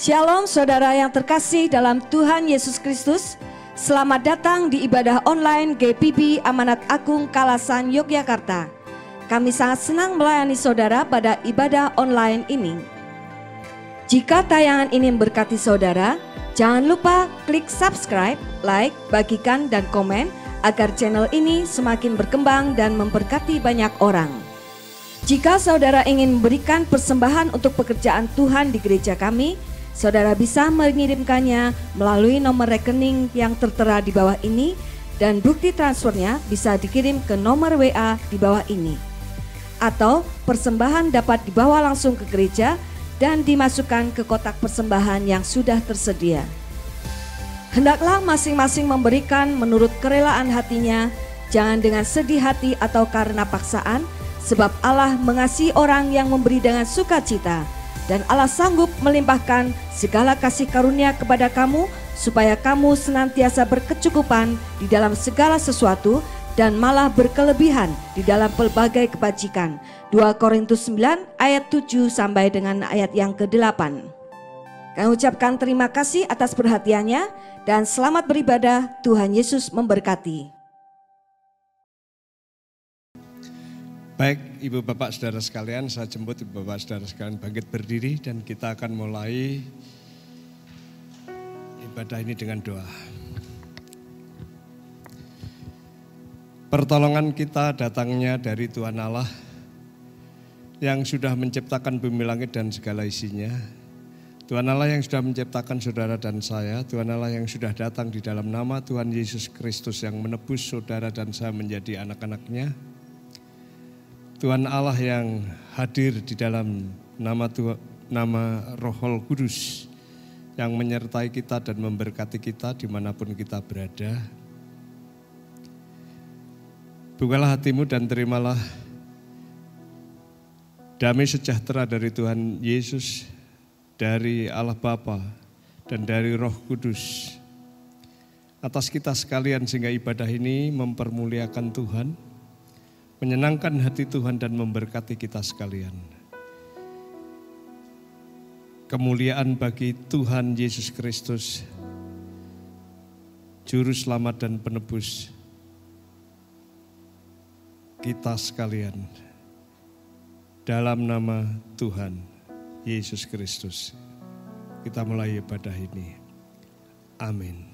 Shalom saudara yang terkasih dalam Tuhan Yesus Kristus. Selamat datang di ibadah online GPB Amanat Agung Kalasan Yogyakarta. Kami sangat senang melayani saudara pada ibadah online ini. Jika tayangan ini memberkati saudara, jangan lupa klik subscribe, like, bagikan dan komen agar channel ini semakin berkembang dan memberkati banyak orang. Jika saudara ingin memberikan persembahan untuk pekerjaan Tuhan di gereja kami, saudara bisa mengirimkannya melalui nomor rekening yang tertera di bawah ini dan bukti transfernya bisa dikirim ke nomor WA di bawah ini. Atau persembahan dapat dibawa langsung ke gereja dan dimasukkan ke kotak persembahan yang sudah tersedia. Hendaklah masing-masing memberikan menurut kerelaan hatinya, jangan dengan sedih hati atau karena paksaan, sebab Allah mengasihi orang yang memberi dengan sukacita. Dan Allah sanggup melimpahkan segala kasih karunia kepada kamu, supaya kamu senantiasa berkecukupan di dalam segala sesuatu dan malah berkelebihan di dalam pelbagai kebajikan. 2 Korintus 9 ayat 7 sampai dengan ayat yang ke-8. Kami ucapkan terima kasih atas perhatiannya dan selamat beribadah. Tuhan Yesus memberkati. Baik, Ibu Bapak Saudara sekalian, saya jemput Ibu Bapak Saudara sekalian bangkit berdiri dan kita akan mulai ibadah ini dengan doa. Pertolongan kita datangnya dari Tuhan Allah yang sudah menciptakan bumi langit dan segala isinya. Tuhan Allah yang sudah menciptakan saudara dan saya, Tuhan Allah yang sudah datang di dalam nama Tuhan Yesus Kristus yang menebus saudara dan saya menjadi anak-anaknya. Tuhan Allah yang hadir di dalam nama Rohul Kudus yang menyertai kita dan memberkati kita dimanapun kita berada. Bukalah hatimu dan terimalah damai sejahtera dari Tuhan Yesus, dari Allah Bapa dan dari Roh Kudus atas kita sekalian, sehingga ibadah ini mempermuliakan Tuhan, menyenangkan hati Tuhan dan memberkati kita sekalian. Kemuliaan bagi Tuhan Yesus Kristus, Juru Selamat dan Penebus kita sekalian. Dalam nama Tuhan Yesus Kristus, kita mulai ibadah ini. Amin.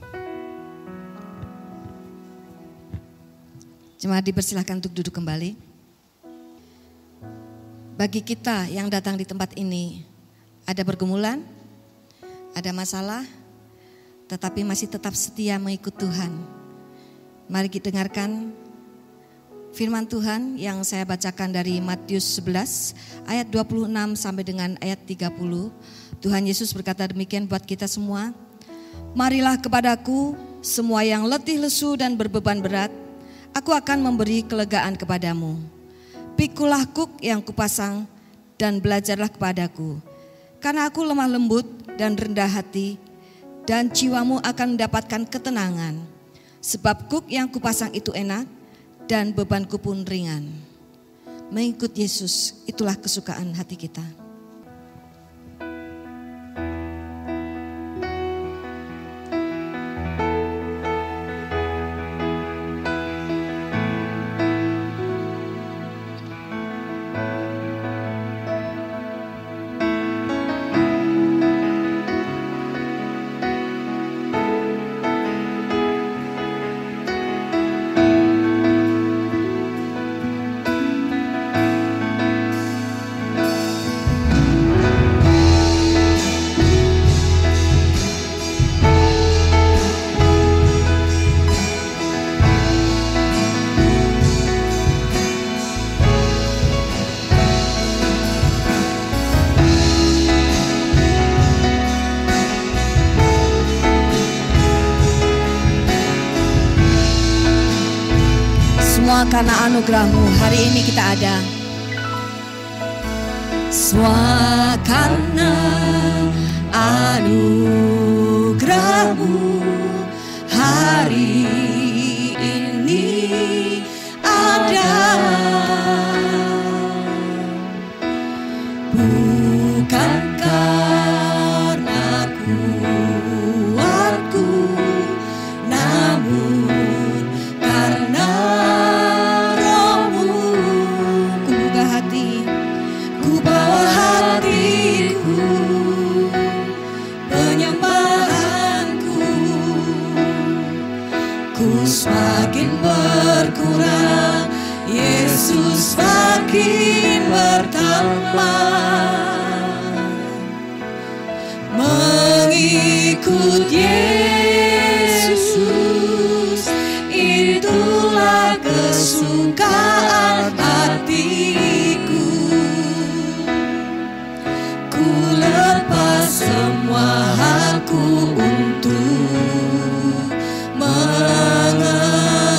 Jemaat dipersilahkan untuk duduk kembali. Bagi kita yang datang di tempat ini, ada pergumulan, ada masalah, tetapi masih tetap setia mengikut Tuhan. Mari kita dengarkan firman Tuhan yang saya bacakan dari Matius 11 ayat 26 sampai dengan ayat 30. Tuhan Yesus berkata demikian buat kita semua. Marilah kepadaku semua yang letih lesu dan berbeban berat, aku akan memberi kelegaan kepadamu. Pikulah kuk yang kupasang dan belajarlah kepadaku. Karena aku lemah lembut dan rendah hati, dan jiwamu akan mendapatkan ketenangan. Sebab kuk yang kupasang itu enak dan bebanku pun ringan. Mengikut Yesus, itulah kesukaan hati kita. Karena anugerah-Mu hari ini kita ada. Semua karena anugerah-Mu hari ini ada. Bukan karena yakin bertambah, mengikut Yesus itulah kesukaan hatiku. Ku lepas semua hakku untuk mengenal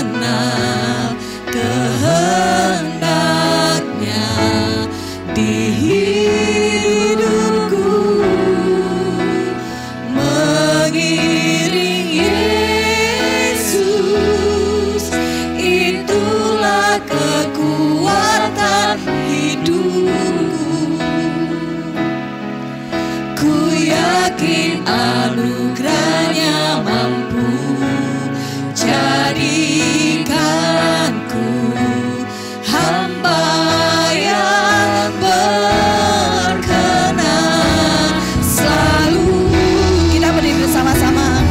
kehendaknya di hidupku. Mengiring Yesus itulah kekuatan hidupku. Ku yakin anugerahnya mampu jadikanku hamba yang berkenan selalu. Kita berdiri bersama-sama.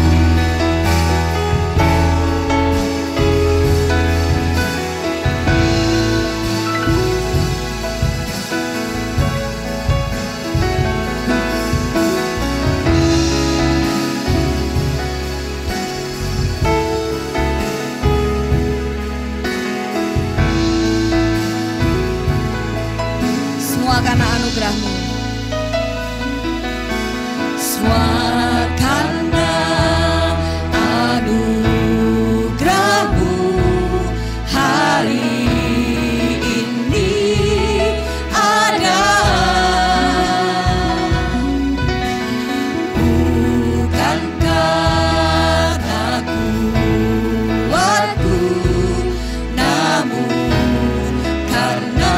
Karena anugerahmu, semua karena anugerahmu hari ini ada. Bukan karena kuatku, namun karena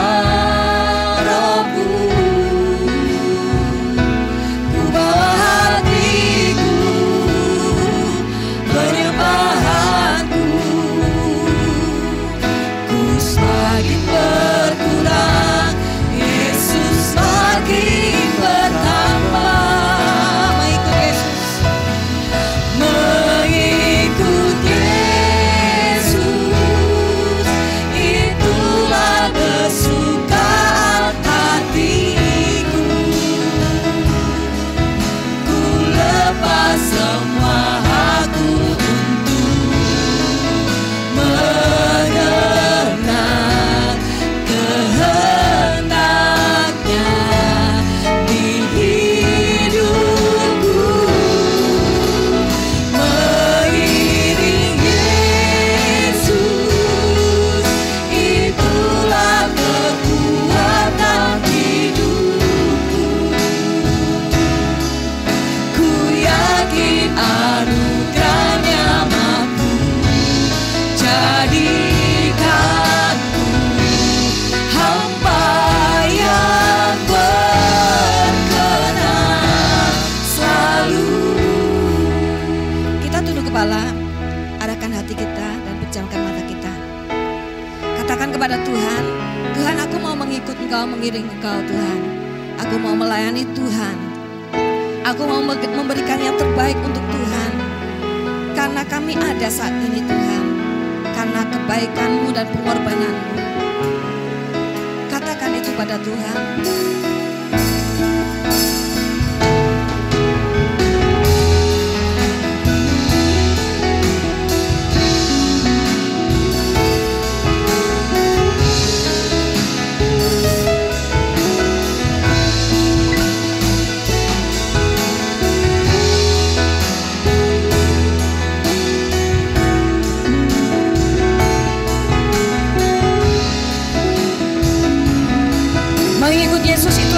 mengiring Engkau Tuhan. Aku mau melayani Tuhan. Aku mau memberikan yang terbaik untuk Tuhan. Karena kami ada saat ini Tuhan. Karena kebaikan-Mu dan pengorbanan-Mu. Katakan itu pada Tuhan. Mengikut Yesus itu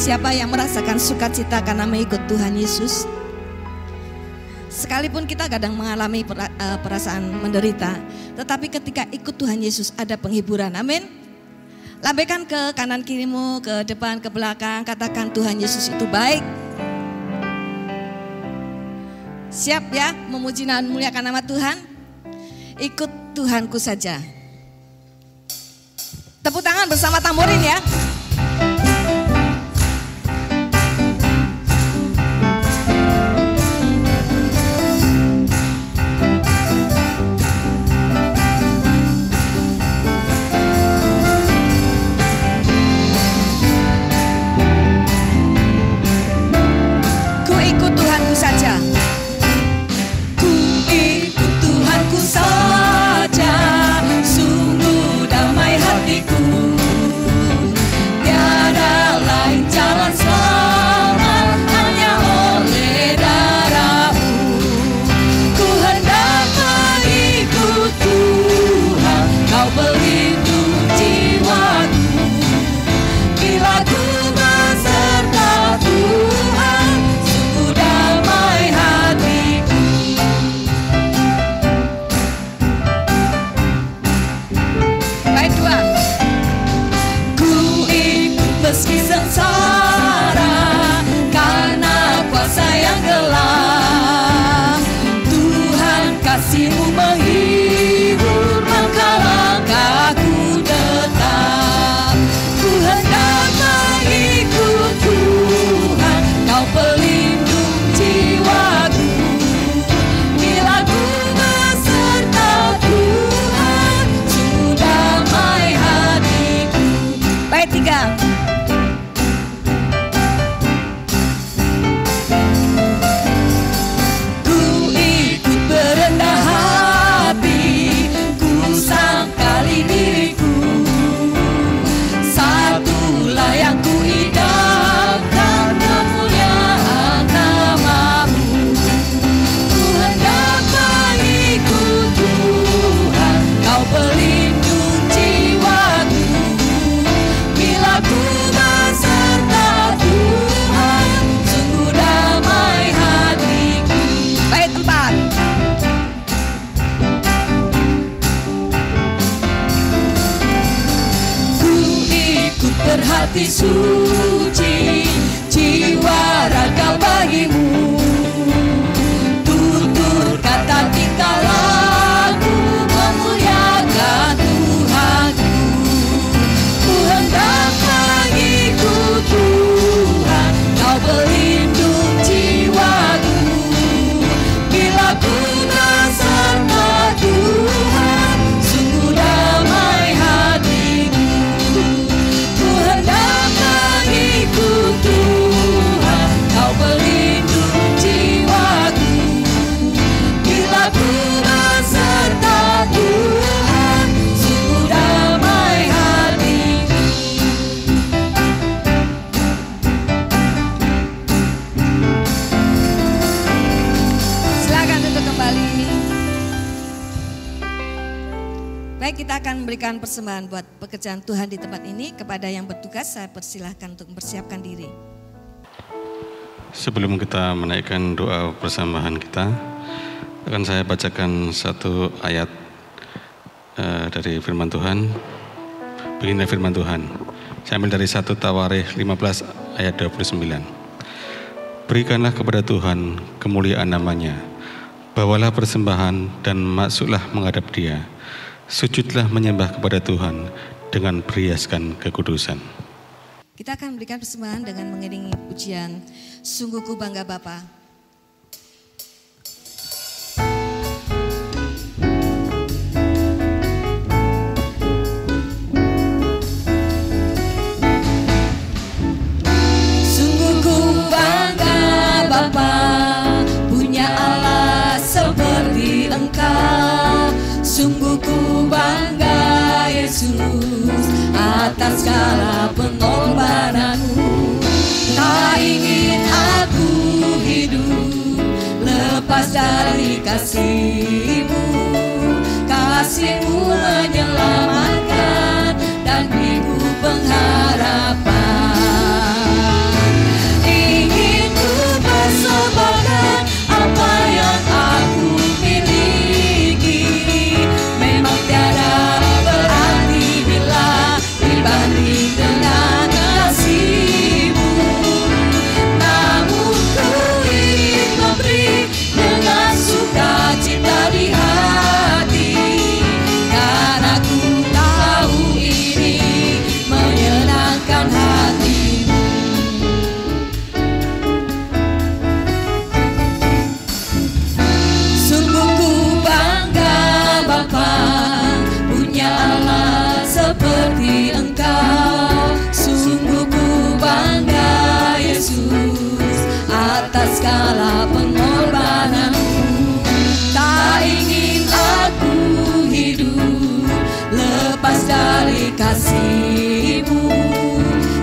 Siapa yang merasakan sukacita karena mengikut Tuhan Yesus? Sekalipun kita kadang mengalami perasaan menderita, tetapi ketika ikut Tuhan Yesus ada penghiburan. Amin. Lambaikan ke kanan kirimu, ke depan, ke belakang, katakan Tuhan Yesus itu baik. Siap ya memuji dan memuliakan nama Tuhan? Ikut Tuhanku saja. Tepuk tangan bersama tamborin ya. Ku ikut Tuhanku saja. Ku ikut Tuhanku saja. Sungguh damai hatiku. Tiada lain jalan selamat hanya oleh darah-Mu. Ku hendak mengikut Tuhan, Kau pelindung jiwaku. Bila ku beserta Tuhan, sungguh damai hatiku. Bait dua. Ku ikut meski sengsara karena kuasa yang gelap. Tuhan kasih-Mu menghibur, maka langkahku tetap. Ku hendak mengikut Tuhan, Kau pelindung jiwaku. Bila ku beserta Tuhan, sungguh damai hatiku. Bait tiga. Ku ikut berendah hati, ku sangkali diriku. Satulah yang ku idamkan, kemuliaan nama-Mu. Ku hendak mengikut Tuhan, Kau pelindung jiwaku. Bila ku beserta Tuhan, sungguh damai hatiku. Bait empat. Ku ikut berhati suci, jiwa raga bagi-Mu. Tutur kata tingkah laku, memuliakan Tuhanku. Ku hendak mengikut Tuhan, Kau pelindung jiwaku. Bila ku beserta Tuhan, sungguh damai hatiku. Ku hendak mengikut Tuhan, Kau pelindung jiwaku. Bila ku beserta Tuhan, sungguh damai hatiku. Silakan duduk kembali. Baik, kita akan memberikan persembahan buat pekerjaan Tuhan di tempat ini. Kepada yang bertugas, saya persilahkan untuk mempersiapkan diri. Sebelum kita menaikkan doa persembahan kita, akan saya bacakan satu ayat dari firman Tuhan. Beginilah firman Tuhan. Saya ambil dari 1 Tawarikh 15 ayat 29. Berikanlah kepada Tuhan kemuliaan nama-Nya. Bawalah persembahan dan masuklah menghadap Dia. Sujudlah menyembah kepada Tuhan dengan berhiaskan kekudusan. Kita akan memberikan persembahan dengan mengiringi pujian Sungguh Ku Bangga Bapa. Sungguh ku bangga Bapa, punya Allah seperti Engkau. Sungguh ku bangga Yesus atas segala pengorbananmu. Tak ingin aku hidup lepas dari kasih-Mu. Kasih-Mu menyelamatkan dan beriku pengharapan. kasih-Mu,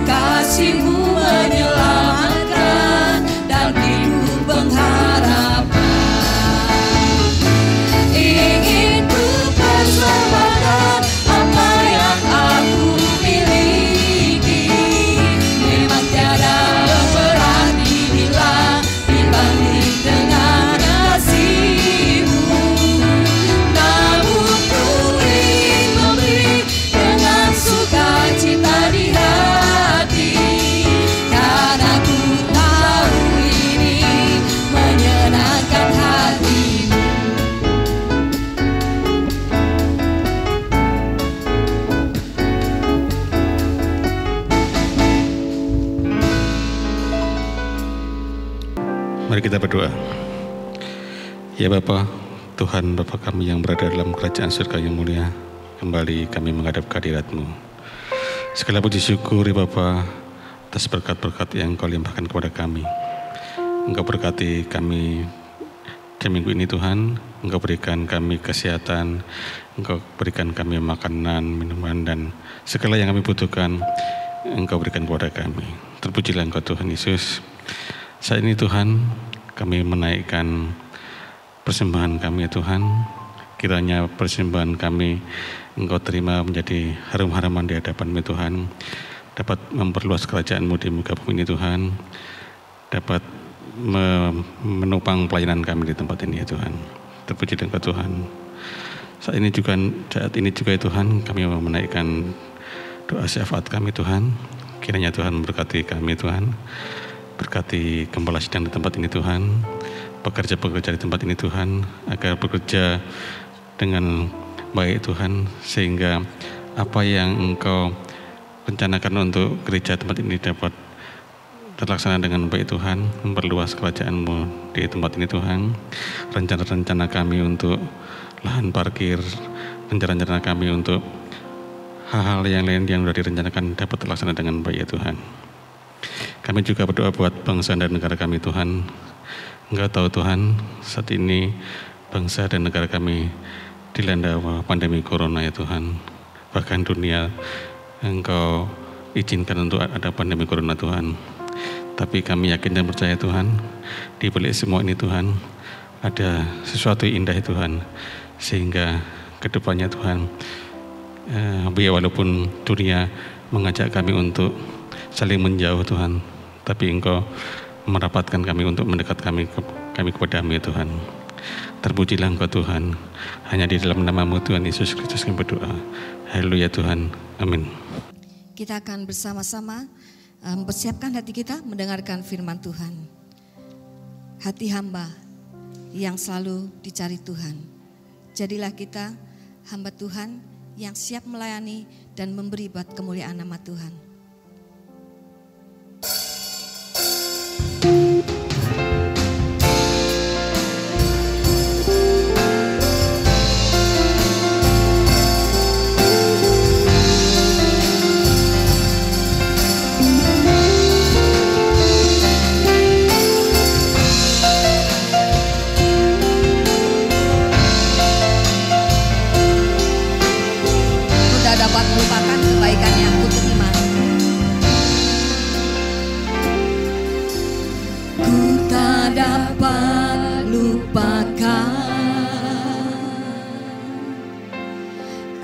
kasih-Mu menyelamatkan dan hidup pengharapan. Ingin ku persembahkan apa yang aku miliki, memang tiada berarti bila dibanding dengan kasih-Mu. Namun ku ingin memberi dengan sukacita di hati, karena ku tahu ini menyenangkan hati-Mu. Mari kita berdoa. Ya Bapa, Tuhan Bapa kami yang berada dalam kerajaan surga yang mulia, kembali kami menghadap kehadirat-Mu. Segala puji syukur ya Bapa atas berkat-berkat yang Engkau limpahkan kepada kami. Engkau berkati kami di minggu ini Tuhan, Engkau berikan kami kesehatan, Engkau berikan kami makanan, minuman, dan segala yang kami butuhkan Engkau berikan kepada kami. Terpujilah Engkau Tuhan Yesus. Saat ini Tuhan, kami menaikkan persembahan kami ya Tuhan. Kiranya persembahan kami Engkau terima menjadi harum-haraman di hadapan-Mu Tuhan. Dapat memperluas kerajaan-Mu di muka bumi ini Tuhan. Dapat menopang pelayanan kami di tempat ini ya Tuhan. Terpujilah Engkau Tuhan. Saat ini juga ya Tuhan, kami mau menaikkan doa syafaat kami Tuhan. Kiranya Tuhan memberkati kami Tuhan. Berkati gembala sidang di tempat ini Tuhan, pekerja-pekerja di tempat ini Tuhan, agar bekerja dengan baik Tuhan, sehingga apa yang Engkau rencanakan untuk gereja tempat ini dapat terlaksana dengan baik Tuhan. Memperluas kerajaan-Mu di tempat ini Tuhan. Rencana-rencana kami untuk lahan parkir, rencana-rencana kami untuk hal-hal yang lain yang sudah direncanakan dapat terlaksana dengan baik ya Tuhan. Kami juga berdoa buat bangsa dan negara kami Tuhan. Engkau tahu Tuhan, saat ini bangsa dan negara kami dilanda pandemi corona ya Tuhan. Bahkan dunia Engkau izinkan untuk ada pandemi corona Tuhan. Tapi kami yakin dan percaya Tuhan, di balik semua ini Tuhan, ada sesuatu yang indah Tuhan. Sehingga kedepannya Tuhan, walaupun dunia mengajak kami untuk saling menjauh Tuhan, tapi Engkau merapatkan kami untuk mendekat kami kepada-Mu ya Tuhan. Terpujilah Engkau Tuhan. Hanya di dalam nama-Mu Tuhan Yesus Kristus kami berdoa. Haleluya Tuhan. Amin. Kita akan bersama-sama mempersiapkan hati kita mendengarkan firman Tuhan. Hati hamba yang selalu dicari Tuhan. Jadilah kita hamba Tuhan yang siap melayani dan memberi buat kemuliaan nama Tuhan. Dapat melupakan kebaikan yang ku terima. Ku tak dapat lupakan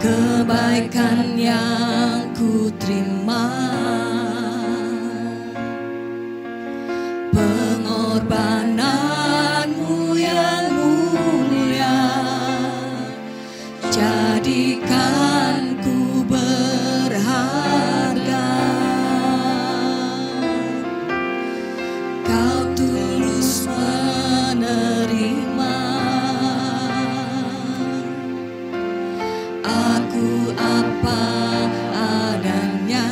kebaikan yang ku terima, pengorbananmu yang mulia jadikan berharga. Kau tulus menerima aku apa adanya.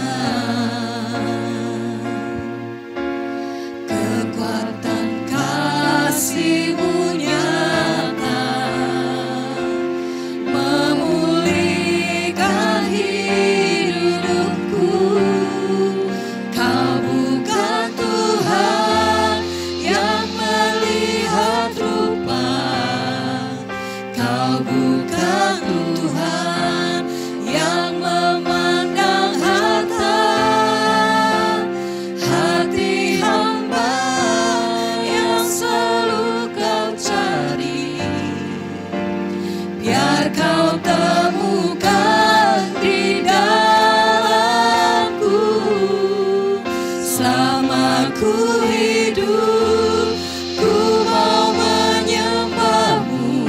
Selama ku hidup, ku mau menyembah-Mu,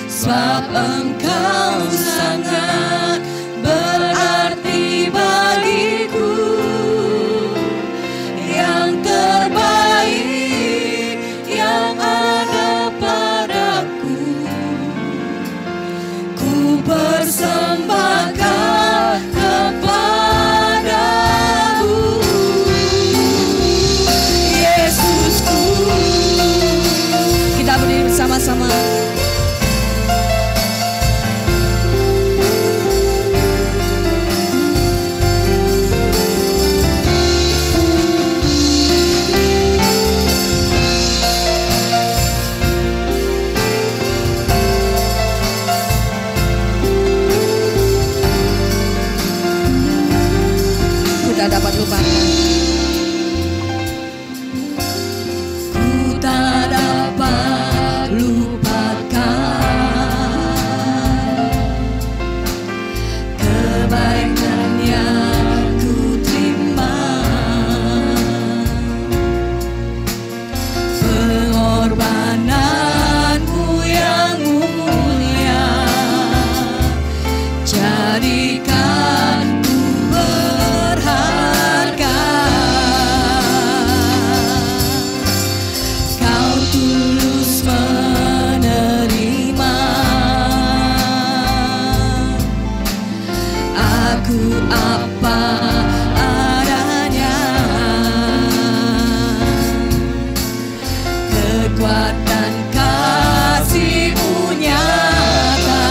sebab Engkau sangat berarti bagiku. Yang terbaik yang ada padaku, ku persembahkan kepadamu. Yesusku. Kita berdiri bersama-sama. Kita dapat lupakan. Ku tak dapat lupakan kebaikan yang ku terima, pengorbanan-Mu yang mulia, jadikan ku berharga. Kau tulus menerima aku apa adanya. Kekuatan kasih-Mu nyata,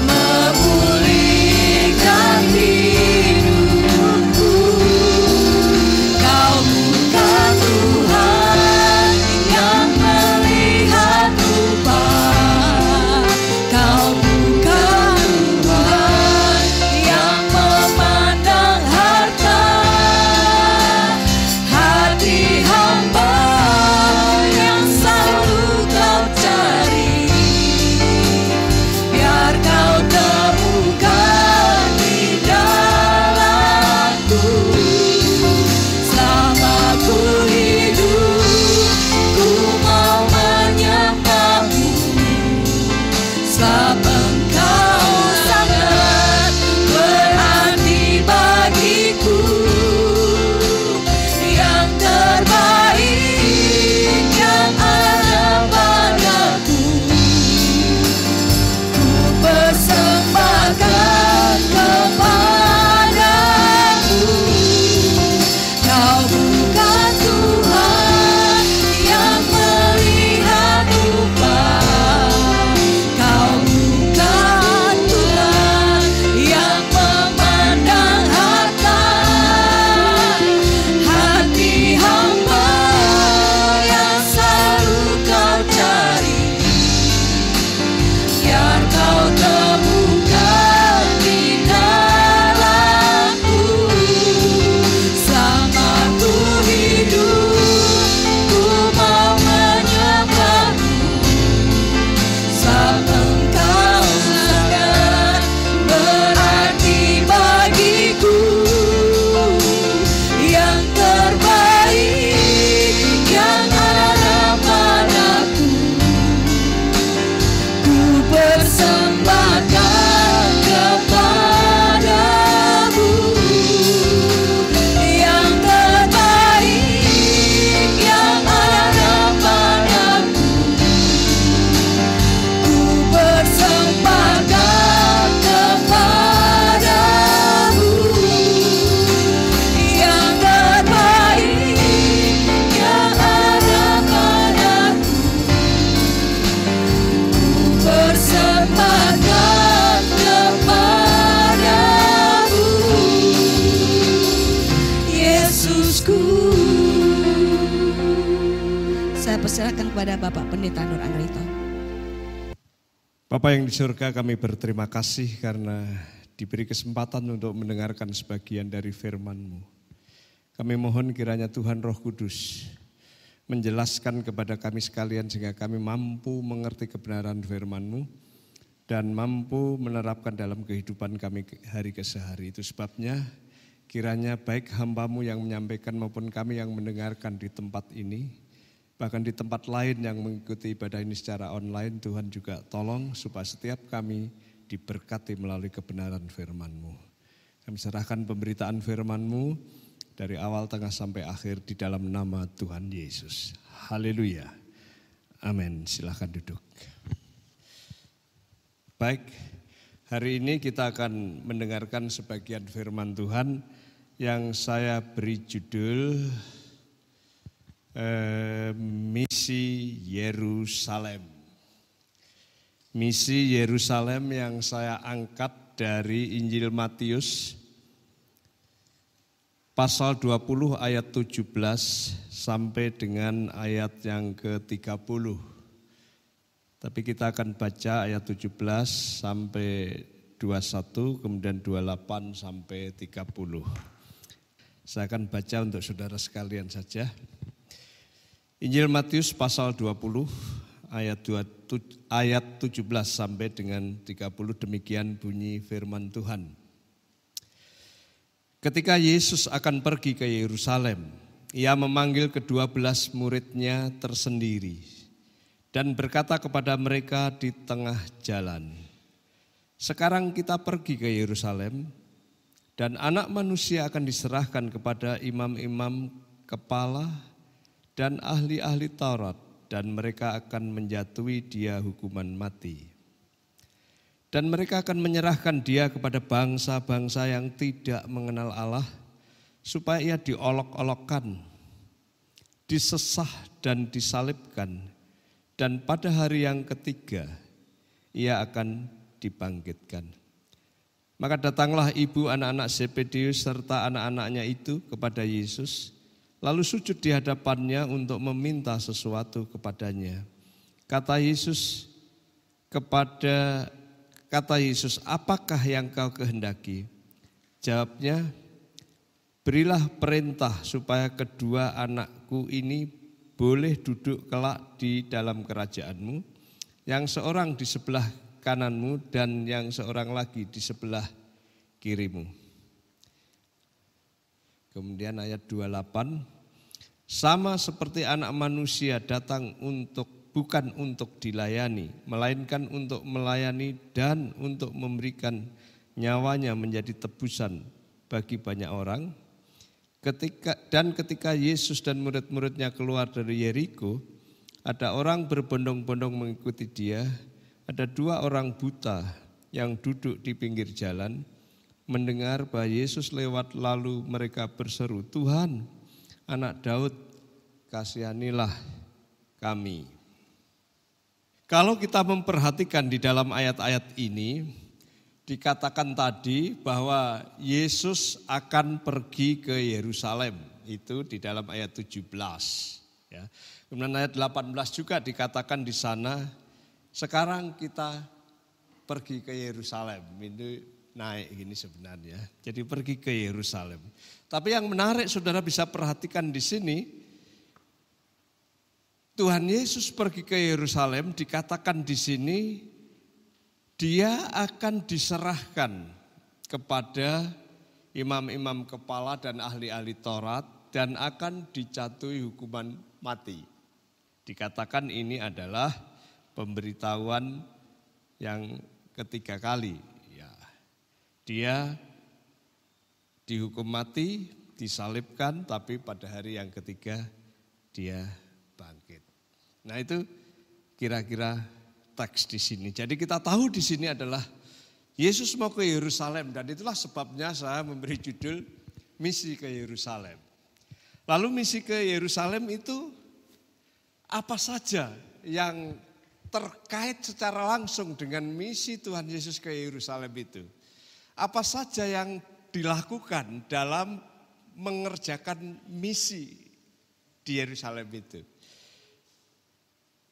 memulihkan hidupku. Kau bukan Tuhan yang melihat rupa, Kau bukan Tuhan yang memandang harta. Hati hamba yang selalu Kau cari, biar Kau temukan di dalamku. Selama ku hidup, ku mau menyembah-Mu, sebab Engkau sangat berarti bagiku. Yang terbaik yang ada padaku, ku persembahkan kepadamu. Kau bukan Tuhan yang melihat rupa, Kau bukan Tuhan yang memandang harta. Hati hamba yang selalu Kau cari, biar Kau temukan di dalamku. Selama ku hidup, ku mau menyembah-Mu, sebab Engkau sangat berarti bagiku. Yang terbaik yang ada padaku, ku persembahkan kepadamu. Yang terbaik yang ada padaku, ku persembahkan kepadamu. Yang terbaik yang ada padaku, ku persembahkan kepadamu. Yesusku. Saya persilakan kepada Bapak Pendeta Nur Angrito. Bapa yang di surga, kami berterima kasih karena diberi kesempatan untuk mendengarkan sebagian dari firman-Mu. Kami mohon kiranya Tuhan Roh Kudus menjelaskan kepada kami sekalian sehingga kami mampu mengerti kebenaran firman-Mu dan mampu menerapkan dalam kehidupan kami hari ke hari. Itu sebabnya Kiranya baik hamba-Mu yang menyampaikan maupun kami yang mendengarkan di tempat ini, bahkan di tempat lain yang mengikuti ibadah ini secara online, Tuhan juga tolong supaya setiap kami diberkati melalui kebenaran firman-Mu. Kami serahkan pemberitaan firman-Mu dari awal, tengah, sampai akhir di dalam nama Tuhan Yesus. Haleluya. Amin. Silahkan duduk. Baik, hari ini kita akan mendengarkan sebagian firman Tuhan yang saya beri judul Misi Yerusalem. Misi Yerusalem yang saya angkat dari Injil Matius pasal 20 ayat 17 sampai dengan ayat yang ke-30. Tapi kita akan baca ayat 17 sampai 21, kemudian 28 sampai 30. Saya akan baca untuk saudara sekalian saja. Injil Matius pasal 20 ayat 17 sampai dengan 30, demikian bunyi firman Tuhan. Ketika Yesus akan pergi ke Yerusalem, ia memanggil ke-12 muridnya tersendiri dan berkata kepada mereka di tengah jalan, "Sekarang kita pergi ke Yerusalem, dan Anak Manusia akan diserahkan kepada imam-imam kepala dan ahli-ahli Taurat, dan mereka akan menjatuhi dia hukuman mati. Dan mereka akan menyerahkan dia kepada bangsa-bangsa yang tidak mengenal Allah, supaya ia diolok-olokkan, disesah dan disalibkan, dan pada hari yang ketiga ia akan dibangkitkan." Maka datanglah ibu anak-anak Zebedeus serta anak-anaknya itu kepada Yesus, lalu sujud di hadapannya untuk meminta sesuatu kepadanya. Kata Yesus, "Apakah yang kau kehendaki?" Jawabnya, "Berilah perintah supaya kedua anakku ini boleh duduk kelak di dalam kerajaanmu, yang seorang di sebelah kananmu dan yang seorang lagi di sebelah kirimu." Kemudian ayat 28, "Sama seperti Anak Manusia datang bukan untuk dilayani, melainkan untuk melayani dan untuk memberikan nyawanya menjadi tebusan bagi banyak orang." Ketika Yesus dan murid-muridnya keluar dari Yeriko, ada orang berbondong-bondong mengikuti dia. Ada 2 orang buta yang duduk di pinggir jalan, mendengar bahwa Yesus lewat, lalu mereka berseru, "Tuhan, Anak Daud, kasihanilah kami." Kalau kita memperhatikan di dalam ayat-ayat ini, dikatakan tadi bahwa Yesus akan pergi ke Yerusalem, itu di dalam ayat 17. Ya. Kemudian ayat 18 juga dikatakan di sana, "Sekarang kita pergi ke Yerusalem." Ini naik gini sebenarnya. Jadi pergi ke Yerusalem. Tapi yang menarik saudara bisa perhatikan di sini, Tuhan Yesus pergi ke Yerusalem, dikatakan di sini dia akan diserahkan kepada imam-imam kepala dan ahli-ahli Taurat dan akan dijatuhi hukuman mati. Dikatakan ini adalah pemberitahuan yang ketiga kali. Ya, dia dihukum mati, disalibkan, tapi pada hari yang ketiga dia bangkit. Nah itu kira-kira teks di sini. Jadi kita tahu di sini adalah Yesus mau ke Yerusalem, dan itulah sebabnya saya memberi judul Misi ke Yerusalem. Lalu misi ke Yerusalem itu apa saja yang terkait secara langsung dengan misi Tuhan Yesus ke Yerusalem itu? Apa saja yang dilakukan dalam mengerjakan misi di Yerusalem itu?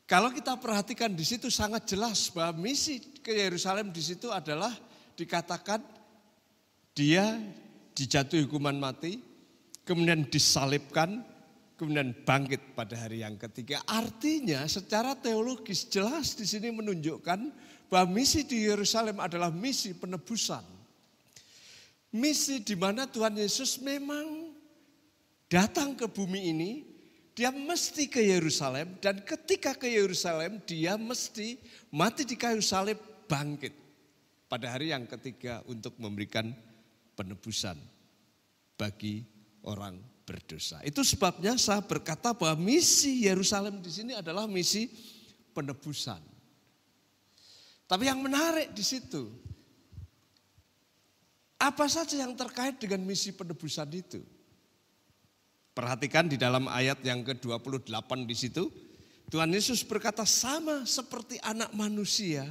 Kalau kita perhatikan di situ sangat jelas bahwa misi ke Yerusalem di situ adalah dikatakan dia dijatuhi hukuman mati, kemudian disalibkan, kemudian bangkit pada hari yang ketiga. Artinya secara teologis jelas di sini menunjukkan bahwa misi di Yerusalem adalah misi penebusan. misi di mana Tuhan Yesus memang datang ke bumi ini, dia mesti ke Yerusalem, dan ketika ke Yerusalem dia mesti mati di kayu salib, bangkit pada hari yang ketiga untuk memberikan penebusan bagi orang berdosa. Itu sebabnya saya berkata bahwa misi Yerusalem di sini adalah misi penebusan. Tapi yang menarik di situ, apa saja yang terkait dengan misi penebusan itu? Perhatikan di dalam ayat yang ke-28 di situ, Tuhan Yesus berkata sama seperti anak manusia.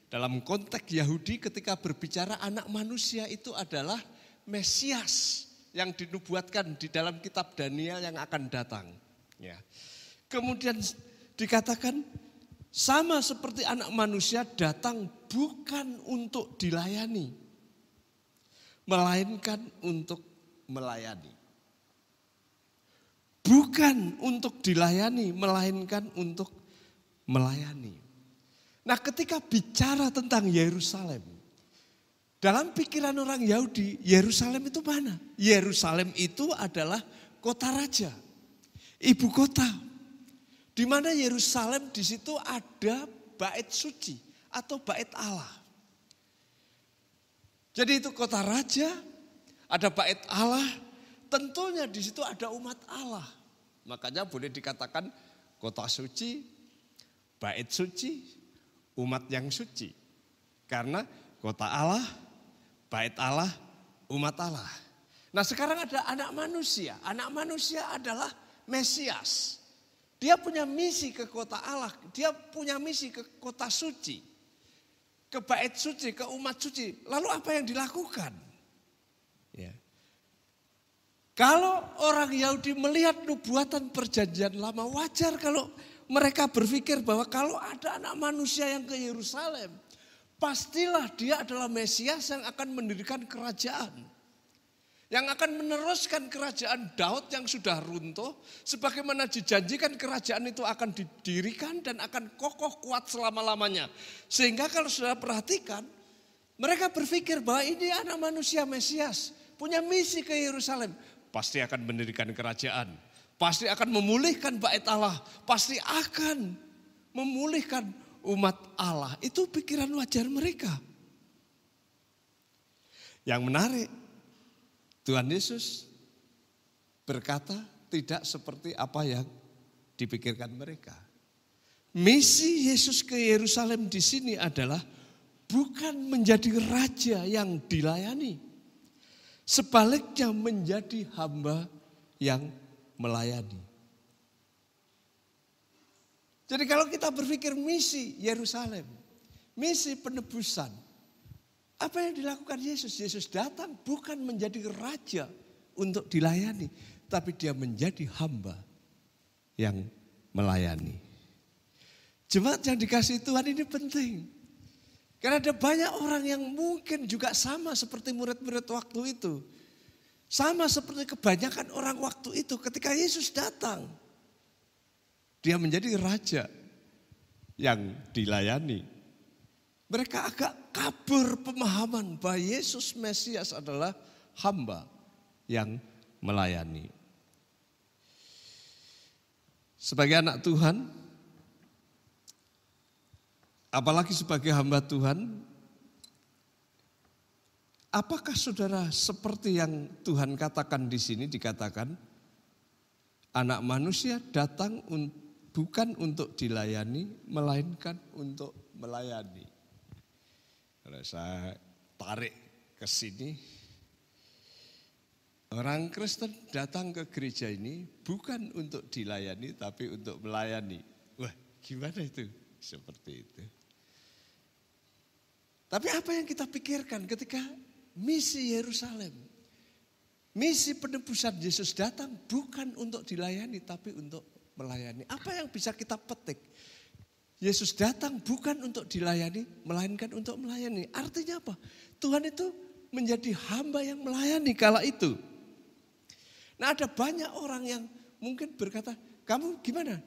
Dalam konteks Yahudi ketika berbicara anak manusia itu adalah Mesias yang dinubuatkan di dalam kitab Daniel yang akan datang. Ya. Kemudian dikatakan sama seperti anak manusia datang bukan untuk dilayani, melainkan untuk melayani. Bukan untuk dilayani, melainkan untuk melayani. Nah, ketika bicara tentang Yerusalem, dalam pikiran orang Yahudi, Yerusalem itu mana? Yerusalem itu adalah kota raja, ibu kota. Di mana Yerusalem di situ ada bait suci atau bait Allah. Jadi itu kota raja, ada bait Allah, tentunya di situ ada umat Allah. Makanya boleh dikatakan kota suci, bait suci, umat yang suci. Karena kota Allah, bait Allah, umat Allah. Nah, sekarang ada anak manusia. Anak manusia adalah Mesias. Dia punya misi ke kota Allah, dia punya misi ke kota suci, ke bait suci, ke umat suci. Lalu apa yang dilakukan? Ya. Kalau orang Yahudi melihat nubuatan perjanjian lama, wajar kalau mereka berpikir bahwa kalau ada anak manusia yang ke Yerusalem, pastilah dia adalah Mesias yang akan mendirikan kerajaan. Yang akan meneruskan kerajaan Daud yang sudah runtuh, sebagaimana dijanjikan kerajaan itu akan didirikan dan akan kokoh kuat selama-lamanya. Sehingga kalau sudah perhatikan, mereka berpikir bahwa ini anak manusia Mesias, punya misi ke Yerusalem. Pasti akan mendirikan kerajaan, pasti akan memulihkan bait Allah, pasti akan memulihkan umat Allah. Itu pikiran wajar mereka. Yang menarik, Tuhan Yesus berkata tidak seperti apa yang dipikirkan mereka. Misi Yesus ke Yerusalem di sini adalah bukan menjadi raja yang dilayani. Sebaliknya menjadi hamba yang melayani. Jadi kalau kita berpikir misi Yerusalem, misi penebusan, apa yang dilakukan Yesus? Yesus datang bukan menjadi raja untuk dilayani, tapi dia menjadi hamba yang melayani. Jemaat yang dikasihi Tuhan, ini penting. Karena ada banyak orang yang mungkin juga sama seperti murid-murid waktu itu. Sama seperti kebanyakan orang waktu itu ketika Yesus datang. Dia menjadi raja yang dilayani. Mereka agak kabur pemahaman bahwa Yesus Mesias adalah hamba yang melayani. Sebagai anak Tuhan, apalagi sebagai hamba Tuhan, apakah saudara seperti yang Tuhan katakan di sini, dikatakan anak manusia datang bukan untuk dilayani, melainkan untuk melayani. Kalau saya tarik ke sini, orang Kristen datang ke gereja ini bukan untuk dilayani, tapi untuk melayani. Wah, gimana itu? Seperti itu. Tapi apa yang kita pikirkan ketika misi Yerusalem, misi penebusan Yesus datang bukan untuk dilayani tapi untuk melayani. Apa yang bisa kita petik? Yesus datang bukan untuk dilayani melainkan untuk melayani. Artinya apa? Tuhan itu menjadi hamba yang melayani kala itu. Nah, ada banyak orang yang mungkin berkata, kamu gimana?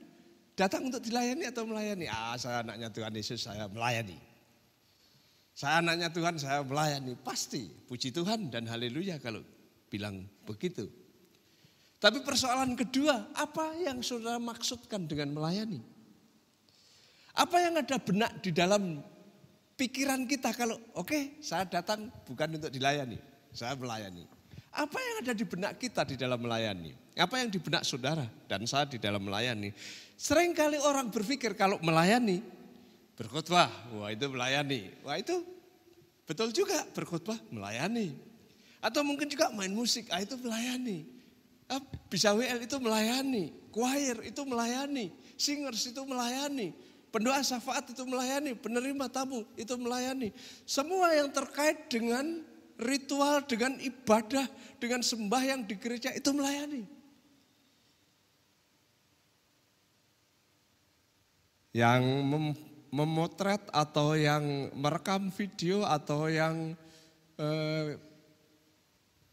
Datang untuk dilayani atau melayani? Saya anaknya Tuhan Yesus, saya melayani. Saya anaknya Tuhan, saya melayani. Pasti, puji Tuhan dan haleluya kalau bilang begitu. Tapi persoalan kedua, apa yang saudara maksudkan dengan melayani? Apa yang ada benak di dalam pikiran kita kalau oke, saya datang bukan untuk dilayani, saya melayani. Apa yang ada di benak kita di dalam melayani? Apa yang di benak saudara dan saya di dalam melayani? Seringkali orang berpikir kalau melayani, berkhotbah, wah itu melayani. Wah itu betul juga, berkhotbah melayani. Atau mungkin juga main musik, itu melayani. Bisa WL itu melayani, choir itu melayani, singers itu melayani, pendoa syafaat itu melayani, penerima tamu itu melayani. Semua yang terkait dengan ritual, dengan ibadah, dengan sembahyang di gereja itu melayani. Yang memotret atau yang merekam video atau yang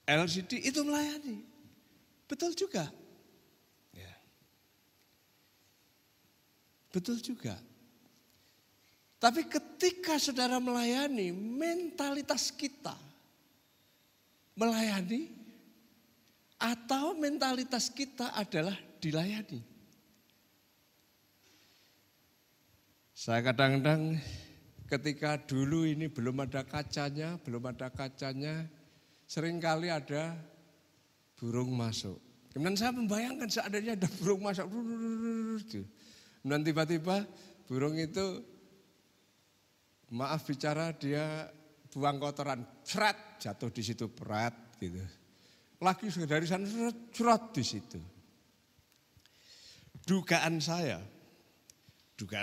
LCD itu melayani. Betul juga. Ya. Betul juga. Tapi ketika saudara melayani, mentalitas kita melayani atau mentalitas kita adalah dilayani. Saya kadang-kadang ketika dulu ini belum ada kacanya, seringkali ada burung masuk. Kemudian saya membayangkan seandainya ada burung masuk. Kemudian tiba-tiba burung itu, maaf bicara, dia buang kotoran, seret, jatuh di situ, peret gitu. Lagi dari sana seret di situ. Dugaan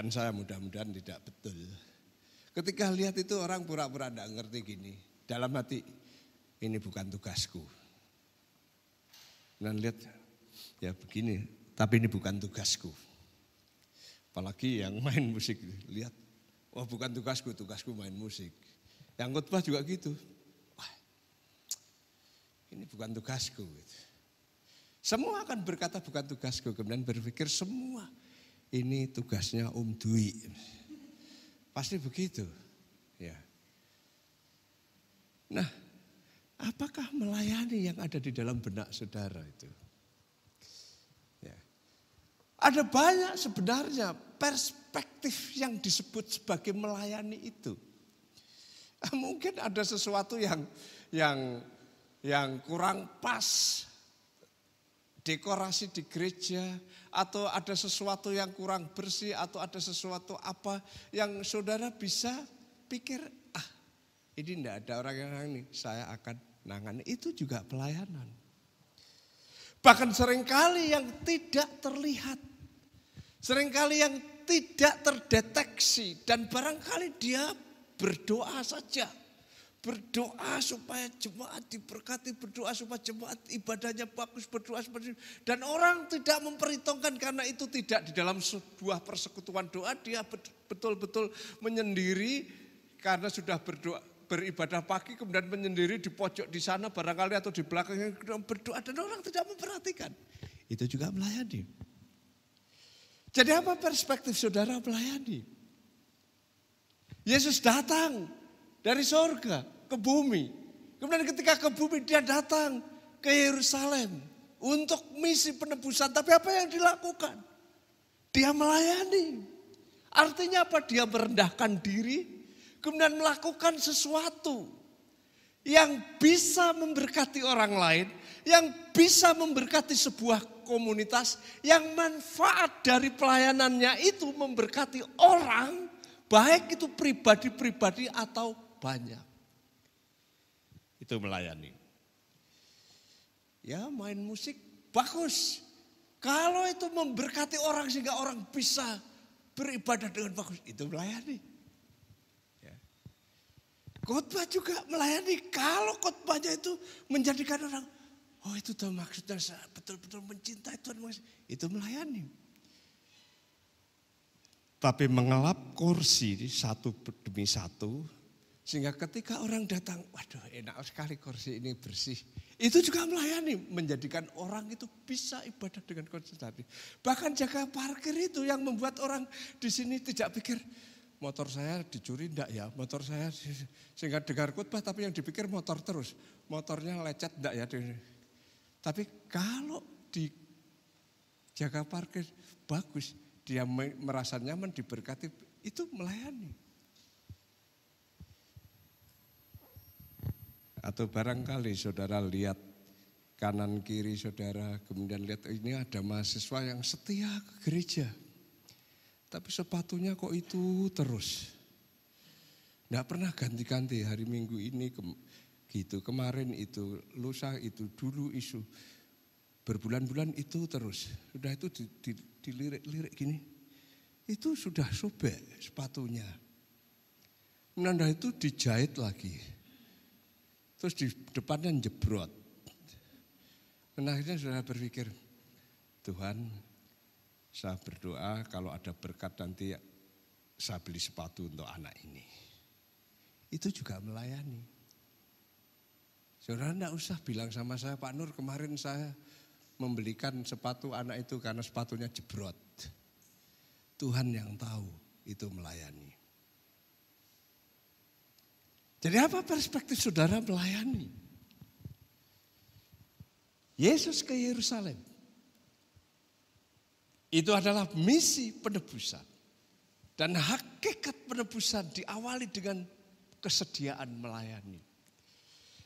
saya mudah-mudahan tidak betul. Ketika lihat itu orang pura-pura tidak ngerti gini, dalam hati ini bukan tugasku. Dan lihat ya begini, tapi ini bukan tugasku. Apalagi yang main musik, lihat, wah bukan tugasku main musik. Yang khotbah juga gitu. Wah, ini bukan tugasku. Semua akan berkata bukan tugasku. Kemudian berpikir semua ini tugasnya Om Dwi. Pasti begitu. Ya. Nah, apakah melayani yang ada di dalam benak saudara itu? Ya. Ada banyak sebenarnya perspektif yang disebut sebagai melayani itu. Mungkin ada sesuatu yang kurang pas, dekorasi di gereja, atau ada sesuatu yang kurang bersih, atau ada sesuatu apa yang saudara bisa pikir, ini enggak ada orang yang nangani, saya akan nangani. Itu juga pelayanan. Bahkan seringkali yang tidak terlihat, seringkali yang tidak terdeteksi, dan barangkali dia berdoa saja. Berdoa supaya jemaat diberkati, berdoa supaya jemaat ibadahnya bagus, berdoa seperti itu. Dan orang tidak memperhitungkan karena itu tidak di dalam sebuah persekutuan doa. Dia betul-betul menyendiri karena sudah beribadah pagi, kemudian menyendiri di pojok di sana barangkali atau di belakangnya berdoa dan orang tidak memperhatikan. Itu juga melayani. Jadi apa perspektif saudara melayani? Yesus datang dari sorga ke bumi. Kemudian ketika ke bumi dia datang ke Yerusalem untuk misi penebusan. Tapi apa yang dilakukan? Dia melayani. Artinya apa? Dia merendahkan diri. Kemudian melakukan sesuatu yang bisa memberkati orang lain. Yang bisa memberkati sebuah komunitas. Yang manfaat dari pelayanannya itu memberkati orang. Baik itu pribadi-pribadi atau banyak. Itu melayani. Ya main musik bagus. Kalau itu memberkati orang sehingga orang bisa beribadah dengan bagus. Itu melayani. Ya. Khotbah juga melayani. Kalau khotbahnya itu menjadikan orang. Oh itu tuh maksudnya saya betul-betul mencintai Tuhan. Itu melayani. Tapi mengelap kursi satu demi satu. Sehingga ketika orang datang, waduh enak sekali kursi ini bersih. Itu juga melayani, menjadikan orang itu bisa ibadah dengan konsentrasi. Bahkan jaga parkir itu yang membuat orang di sini tidak pikir, motor saya dicuri enggak ya, motor saya sehingga dengar khotbah tapi yang dipikir motor terus, motornya lecet enggak ya. Tapi kalau di jaga parkir bagus, dia merasa nyaman, diberkati, itu melayani. Atau barangkali saudara lihat kanan kiri saudara, kemudian lihat ini ada mahasiswa yang setia ke gereja. Tapi sepatunya kok itu terus. Enggak pernah ganti-ganti, hari Minggu ini gitu, kemarin itu, lusa itu, dulu isu. Berbulan-bulan itu terus. Sudah itu dilirik-lirik gini. Itu sudah sobek sepatunya. Menanda itu dijahit lagi. Terus di depannya jebrot. Dan akhirnya saudara berpikir, Tuhan, saya berdoa kalau ada berkat nanti saya beli sepatu untuk anak ini. Itu juga melayani. Saudara enggak usah bilang sama saya, Pak Nur kemarin saya membelikan sepatu anak itu karena sepatunya jebrot. Tuhan yang tahu itu melayani. Jadi apa perspektif saudara melayani? Yesus ke Yerusalem. Itu adalah misi penebusan. Dan hakikat penebusan diawali dengan kesediaan melayani.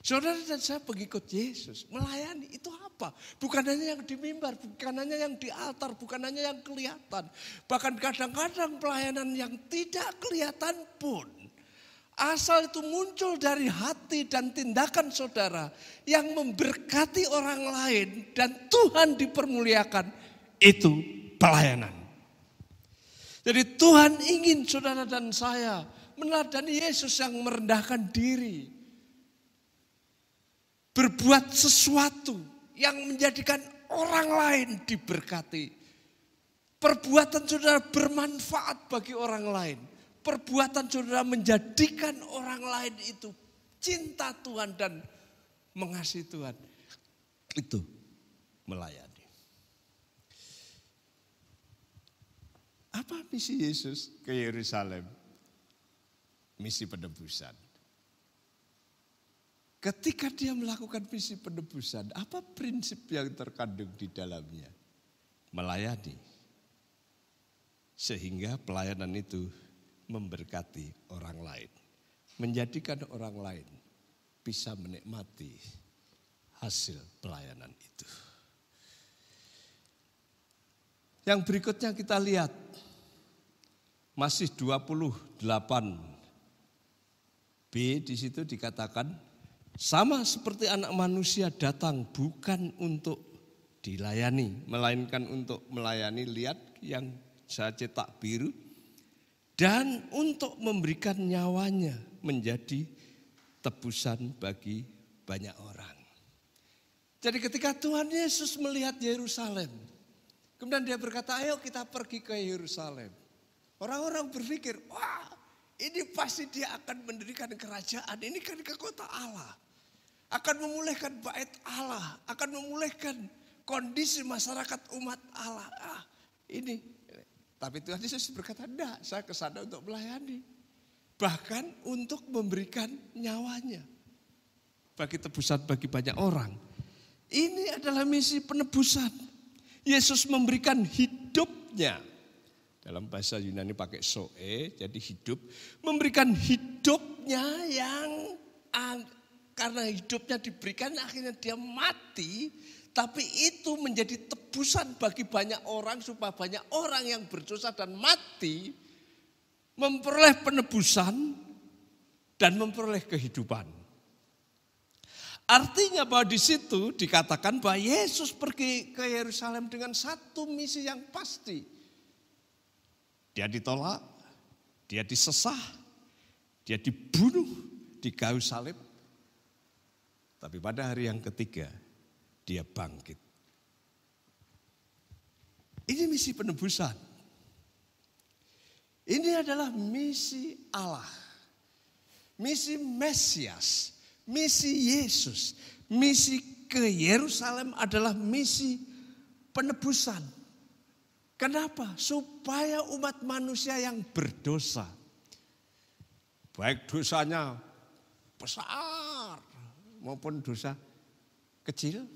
Saudara dan saya pengikut Yesus, melayani itu apa? Bukan hanya yang di mimbar, bukan hanya yang di altar, bukan hanya yang kelihatan. Bahkan kadang-kadang pelayanan yang tidak kelihatan pun, asal itu muncul dari hati dan tindakan saudara yang memberkati orang lain dan Tuhan dipermuliakan, itu pelayanan. Jadi Tuhan ingin saudara dan saya meneladani Yesus yang merendahkan diri. Berbuat sesuatu yang menjadikan orang lain diberkati. Perbuatan saudara bermanfaat bagi orang lain. Perbuatan saudara menjadikan orang lain itu cinta Tuhan dan mengasihi Tuhan. Itu melayani. Apa misi Yesus ke Yerusalem? Misi penebusan. Ketika dia melakukan misi penebusan, apa prinsip yang terkandung di dalamnya? Melayani. Sehingga pelayanan itu memberkati orang lain. Menjadikan orang lain bisa menikmati hasil pelayanan itu. Yang berikutnya kita lihat. Masih 28b di situ dikatakan, sama seperti anak manusia datang bukan untuk dilayani, melainkan untuk melayani, lihat yang saya cetak biru, dan untuk memberikan nyawanya menjadi tebusan bagi banyak orang. Jadi ketika Tuhan Yesus melihat Yerusalem, kemudian dia berkata, ayo kita pergi ke Yerusalem. Orang-orang berpikir, wah ini pasti dia akan mendirikan kerajaan, ini kan ke kota Allah. Akan memulihkan bait Allah, akan memulihkan kondisi masyarakat umat Allah. Ini. Tapi Tuhan Yesus berkata, enggak, saya ke sana untuk melayani. Bahkan untuk memberikan nyawanya. Bagi tebusan bagi banyak orang. Ini adalah misi penebusan. Yesus memberikan hidupnya. Dalam bahasa Yunani pakai zoe, jadi hidup. Memberikan hidupnya yang karena hidupnya diberikan akhirnya dia mati. Tapi itu menjadi tebusan bagi banyak orang supaya banyak orang yang berdosa dan mati memperoleh penebusan dan memperoleh kehidupan. Artinya bahwa di situ dikatakan bahwa Yesus pergi ke Yerusalem dengan satu misi yang pasti. Dia ditolak, dia disesah, dia dibunuh di kayu salib. Tapi pada hari yang ketiga, dia bangkit. Ini misi penebusan. Ini adalah misi Allah. Misi Mesias, misi Yesus. Misi ke Yerusalem adalah misi penebusan. Kenapa? Supaya umat manusia yang berdosa baik dosanya besar maupun dosa kecil,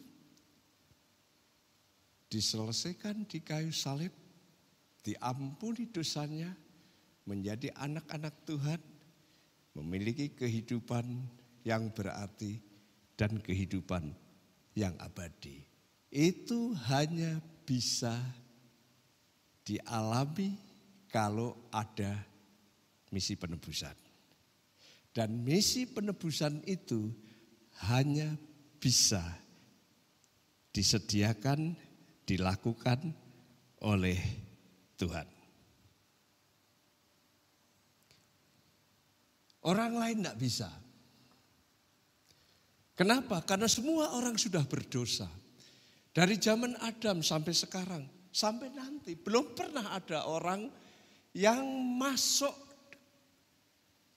diselesaikan di kayu salib, diampuni dosanya, menjadi anak-anak Tuhan, memiliki kehidupan yang berarti dan kehidupan yang abadi. Itu hanya bisa dialami kalau ada misi penebusan. Dan misi penebusan itu hanya bisa disediakan, dilakukan oleh Tuhan. Orang lain tidak bisa. Kenapa? Karena semua orang sudah berdosa. Dari zaman Adam sampai sekarang, sampai nanti belum pernah ada orang yang masuk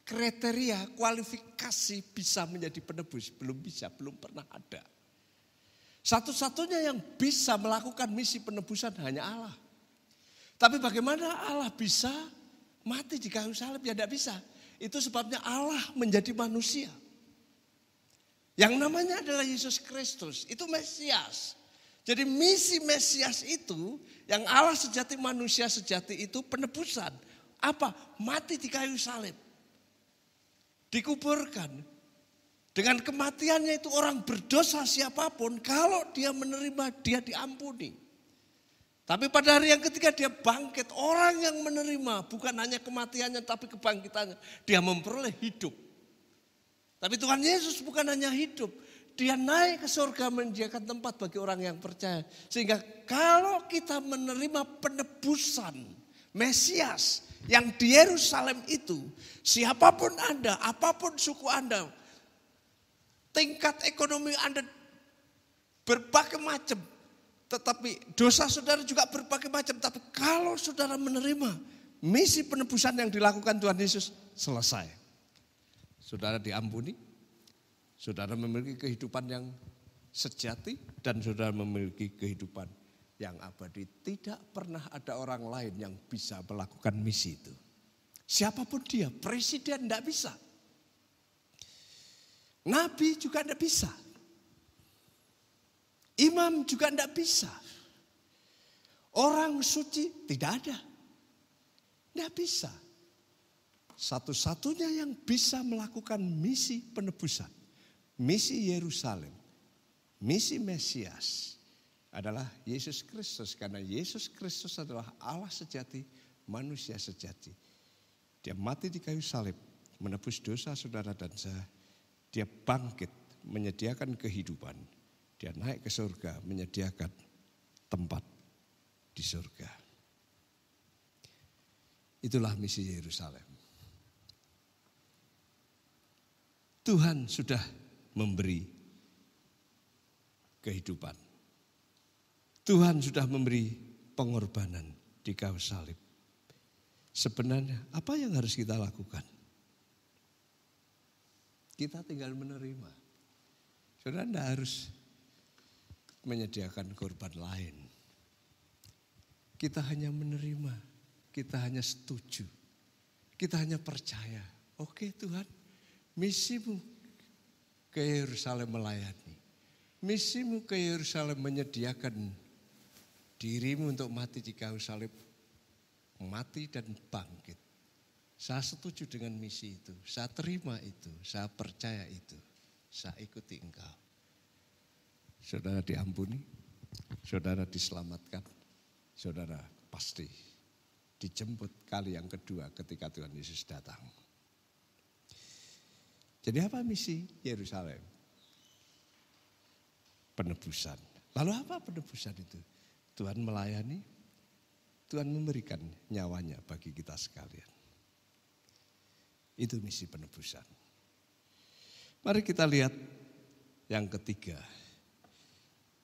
kriteria kualifikasi bisa menjadi penebus. Belum bisa, belum pernah ada. Satu-satunya yang bisa melakukan misi penebusan hanya Allah. Tapi bagaimana Allah bisa mati di kayu salib? Ya tidak bisa. Itu sebabnya Allah menjadi manusia. Yang namanya adalah Yesus Kristus, itu Mesias. Jadi misi Mesias itu, yang Allah sejati manusia sejati itu penebusan. Apa? Mati di kayu salib. Dikuburkan. Dengan kematiannya itu orang berdosa siapapun, kalau dia menerima dia diampuni. Tapi pada hari yang ketiga dia bangkit, orang yang menerima bukan hanya kematiannya tapi kebangkitannya. Dia memperoleh hidup. Tapi Tuhan Yesus bukan hanya hidup, dia naik ke surga menyediakan tempat bagi orang yang percaya. Sehingga kalau kita menerima penebusan Mesias yang di Yerusalem itu, siapapun Anda, apapun suku Anda, tingkat ekonomi Anda berbagai macam, tetapi dosa saudara juga berbagai macam. Tapi kalau saudara menerima misi penebusan yang dilakukan Tuhan Yesus, selesai. Saudara diampuni, saudara memiliki kehidupan yang sejati, dan saudara memiliki kehidupan yang abadi. Tidak pernah ada orang lain yang bisa melakukan misi itu. Siapapun dia, presiden tidak bisa. Nabi juga tidak bisa. Imam juga tidak bisa. Orang suci tidak ada. Tidak bisa. Satu-satunya yang bisa melakukan misi penebusan, misi Yerusalem, misi Mesias adalah Yesus Kristus. Karena Yesus Kristus adalah Allah sejati, manusia sejati. Dia mati di kayu salib, menebus dosa saudara dan saya. Dia bangkit, menyediakan kehidupan. Dia naik ke surga, menyediakan tempat di surga. Itulah misi Yerusalem. Tuhan sudah memberi kehidupan. Tuhan sudah memberi pengorbanan di kayu salib. Sebenarnya apa yang harus kita lakukan? Kita tinggal menerima. Saudara tidak harus menyediakan korban lain. Kita hanya menerima, kita hanya setuju, kita hanya percaya. Oke Tuhan, misimu ke Yerusalem melayani. Misimu ke Yerusalem menyediakan dirimu untuk mati di kayu salib. Mati dan bangkit. Saya setuju dengan misi itu. Saya terima itu. Saya percaya itu. Saya ikuti engkau. Saudara diampuni. Saudara diselamatkan. Saudara pasti dijemput kali yang kedua ketika Tuhan Yesus datang. Jadi apa misi Yerusalem? Penebusan. Lalu apa penebusan itu? Tuhan melayani, Tuhan memberikan nyawanya bagi kita sekalian. Itu misi penebusan. Mari kita lihat yang ketiga.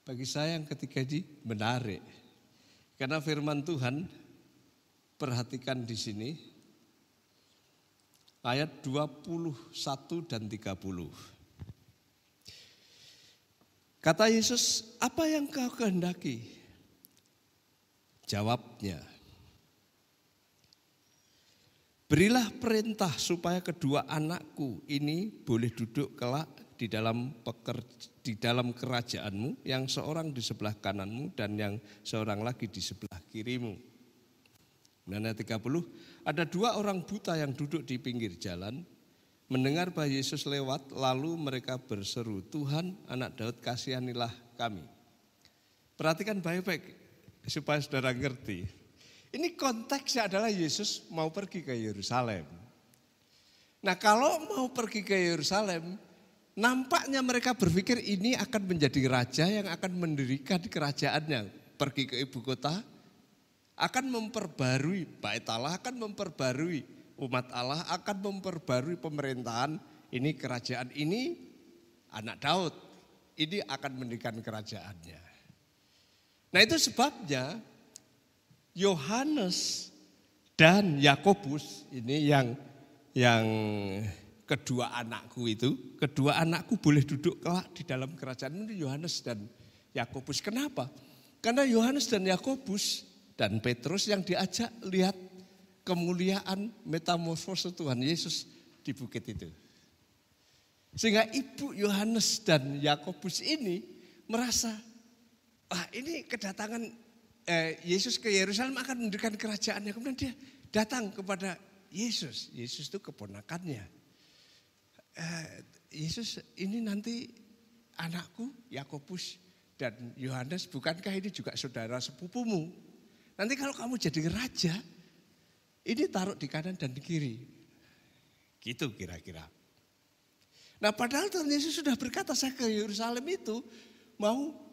Bagi saya yang ketiga ini menarik. Karena firman Tuhan, perhatikan di sini. Ayat 21 dan 30. Kata Yesus, apa yang kau kehendaki? Jawabnya, Berilah perintah supaya kedua anakku ini boleh duduk kelak di dalam kerajaanmu, yang seorang di sebelah kananmu dan yang seorang lagi di sebelah kirimu. Dan ayat 30, ada 2 orang buta yang duduk di pinggir jalan, mendengar bahwa Yesus lewat, lalu mereka berseru, Tuhan, Anak Daud, kasihanilah kami. Perhatikan baik-baik supaya saudara ngerti. Ini konteksnya adalah Yesus mau pergi ke Yerusalem. Nah, kalau mau pergi ke Yerusalem, nampaknya mereka berpikir ini akan menjadi raja yang akan mendirikan kerajaannya. Pergi ke ibu kota, akan memperbarui bait Allah, akan memperbarui umat Allah, akan memperbarui pemerintahan. Ini kerajaan ini anak Daud, ini akan mendirikan kerajaannya. Nah, itu sebabnya Yohanes dan Yakobus ini yang kedua anakku itu, kedua anakku boleh duduk kelak di dalam kerajaan ini, Yohanes dan Yakobus. Kenapa? Karena Yohanes dan Yakobus dan Petrus yang diajak lihat kemuliaan metamorfose Tuhan Yesus di bukit itu. Sehingga ibu Yohanes dan Yakobus ini merasa, wah ini kedatangan Yesus ke Yerusalem akan mendirikan kerajaannya. Kemudian dia datang kepada Yesus. Yesus itu keponakannya. Yesus, ini nanti anakku Yakobus dan Yohanes, bukankah ini juga saudara sepupumu? Nanti kalau kamu jadi raja, ini taruh di kanan dan di kiri. Gitu kira-kira. Nah, padahal Tuhan Yesus sudah berkata, saya ke Yerusalem itu mau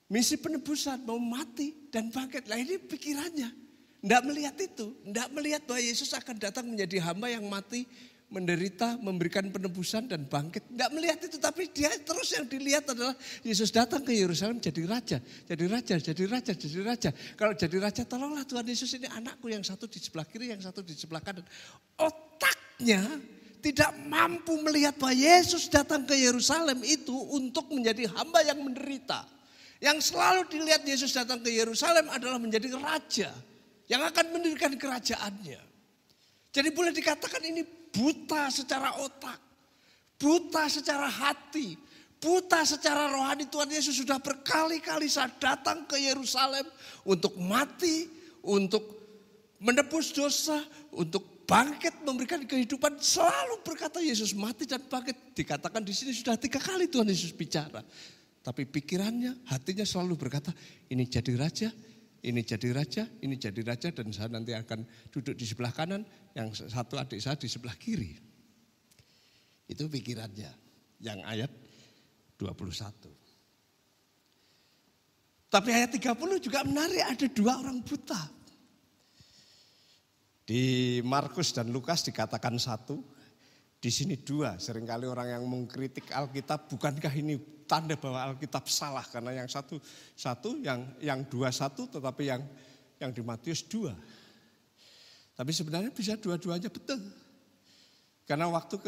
misi penebusan, mau mati dan bangkit. Nah, ini pikirannya. Tidak melihat itu. Tidak melihat bahwa Yesus akan datang menjadi hamba yang mati, menderita, memberikan penebusan dan bangkit. Tidak melihat itu, tapi dia terus yang dilihat adalah Yesus datang ke Yerusalem jadi raja, jadi raja, jadi raja, jadi raja. Kalau jadi raja, tolonglah Tuhan Yesus, ini anakku, yang satu di sebelah kiri, yang satu di sebelah kanan. Otaknya tidak mampu melihat bahwa Yesus datang ke Yerusalem itu untuk menjadi hamba yang menderita. Yang selalu dilihat Yesus datang ke Yerusalem adalah menjadi raja yang akan mendirikan kerajaannya. Jadi boleh dikatakan ini buta secara otak, buta secara hati, buta secara rohani. Tuhan Yesus sudah berkali-kali saat datang ke Yerusalem untuk mati, untuk menebus dosa, untuk bangkit memberikan kehidupan. Selalu berkata Yesus mati dan bangkit. Dikatakan di sini sudah 3 kali Tuhan Yesus bicara. Tapi pikirannya, hatinya selalu berkata, ini jadi raja, ini jadi raja, ini jadi raja, dan saya nanti akan duduk di sebelah kanan, yang satu adik saya di sebelah kiri. Itu pikirannya, yang ayat 21. Tapi ayat 30 juga menarik, ada 2 orang buta. Di Markus dan Lukas dikatakan 1, di sini 2. Seringkali orang yang mengkritik Alkitab, bukankah ini tanda bahwa Alkitab salah? Karena yang satu yang 21, tetapi yang di Matius 2. Tapi sebenarnya bisa dua-duanya betul. Karena waktu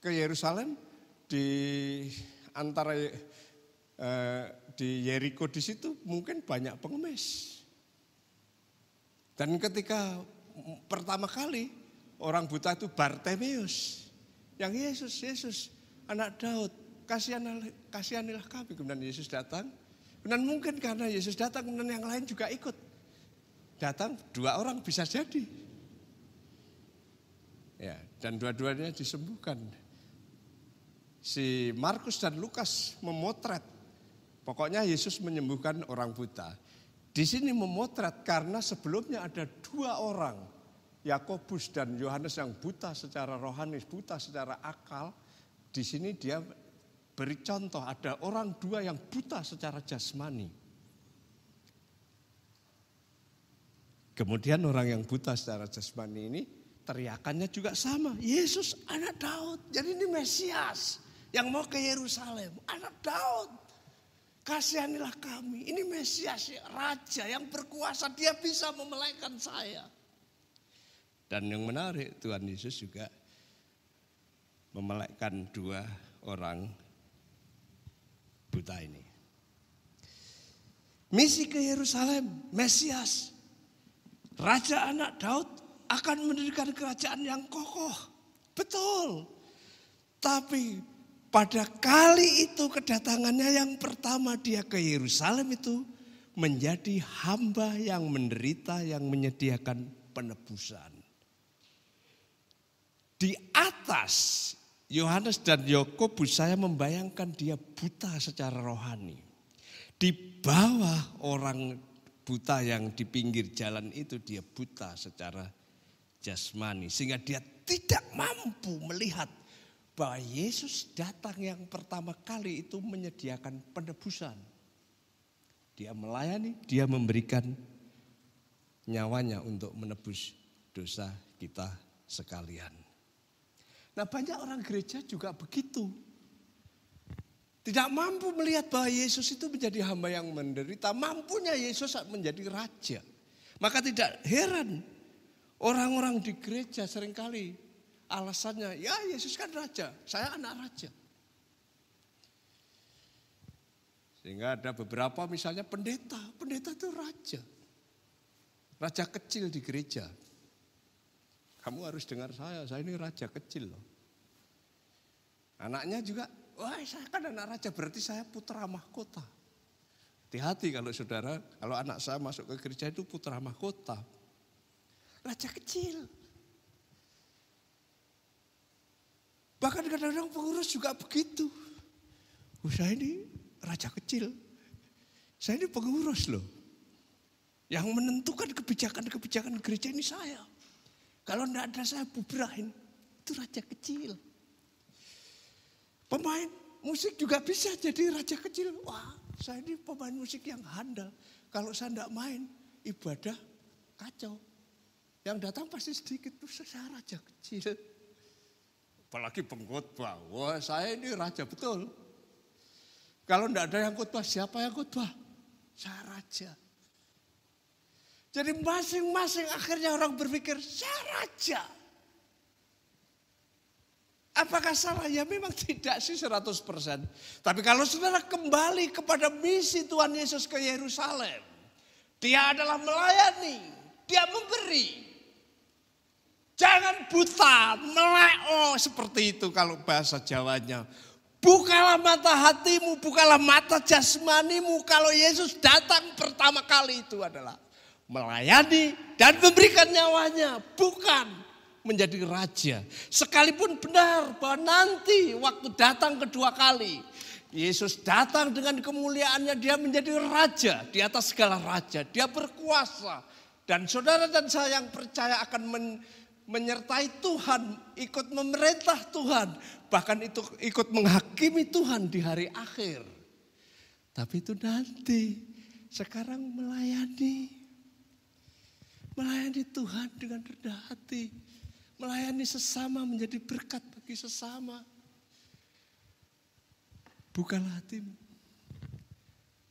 ke Yerusalem, di antara di Yeriko di situ mungkin banyak pengemis. Dan ketika pertama kali orang buta itu Bartimeus, yang Yesus, anak Daud, kasihanilah kami. Kemudian Yesus datang, kemudian mungkin karena Yesus datang, kemudian yang lain juga ikut. Datang 2 orang bisa jadi. Ya, dan dua-duanya disembuhkan. Si Markus dan Lukas memotret, pokoknya Yesus menyembuhkan orang buta. Di sini memotret karena sebelumnya ada 2 orang, Yakobus dan Yohanes, yang buta secara rohani, buta secara akal. Di sini dia beri contoh, ada orang 2 yang buta secara jasmani. Kemudian orang yang buta secara jasmani ini teriakannya juga sama, Yesus anak Daud. Jadi ini Mesias yang mau ke Yerusalem, anak Daud. Kasihanilah kami, ini Mesias, raja yang berkuasa, dia bisa memelaikan saya. Dan yang menarik, Tuhan Yesus juga memelaikan 2 orang buta ini. Misi ke Yerusalem, Mesias, raja anak Daud, akan mendirikan kerajaan yang kokoh. Betul. Tapi pada kali itu kedatangannya yang pertama dia ke Yerusalem itu menjadi hamba yang menderita, yang menyediakan penebusan. Di atas Yohanes dan Yakobus saya membayangkan dia buta secara rohani. Di bawah orang buta yang di pinggir jalan itu dia buta secara jasmani. Sehingga dia tidak mampu melihat bahwa Yesus datang yang pertama kali itu menyediakan penebusan. Dia melayani, dia memberikan nyawanya untuk menebus dosa kita sekalian. Nah, banyak orang gereja juga begitu. Tidak mampu melihat bahwa Yesus itu menjadi hamba yang menderita. Mampunya Yesus menjadi raja. Maka tidak heran orang-orang di gereja seringkali alasannya, ya Yesus kan raja, saya anak raja. Sehingga ada beberapa misalnya pendeta itu raja. Raja kecil di gereja. Kamu harus dengar saya ini raja kecil loh. Anaknya juga, wah saya kan anak raja, berarti saya putra mahkota. Hati-hati kalau saudara, kalau anak saya masuk ke gereja itu putra mahkota. Raja kecil. Bahkan kadang-kadang pengurus juga begitu. Saya ini raja kecil. Saya ini pengurus loh. Yang menentukan kebijakan-kebijakan gereja ini saya. Kalau tidak ada saya bubrahin. Itu raja kecil. Pemain musik juga bisa jadi raja kecil. Wah, saya ini pemain musik yang handal. Kalau saya tidak main, ibadah kacau. Yang datang pasti sedikit. Saya raja kecil. Apalagi pengkhotbah. Wah, saya ini raja betul. Kalau tidak ada yang khotbah, siapa yang khotbah? Saya raja. Jadi masing-masing akhirnya orang berpikir, saya raja. Apakah salah? Ya memang tidak sih 100%. Tapi kalau saudara kembali kepada misi Tuhan Yesus ke Yerusalem. Dia adalah melayani, dia memberi. Jangan buta, melek, seperti itu kalau bahasa Jawanya. Bukalah mata hatimu, bukalah mata jasmanimu. Kalau Yesus datang pertama kali itu adalah melayani dan memberikan nyawanya, bukan menjadi raja. Sekalipun benar bahwa nanti waktu datang kedua kali, Yesus datang dengan kemuliaannya, dia menjadi raja di atas segala raja. Dia berkuasa dan saudara dan saya yang percaya akan menyertai Tuhan, ikut memerintah Tuhan, bahkan itu ikut menghakimi Tuhan di hari akhir. Tapi itu nanti, sekarang melayani Tuhan dengan rendah hati. Melayani sesama menjadi berkat bagi sesama. Bukalah hatimu.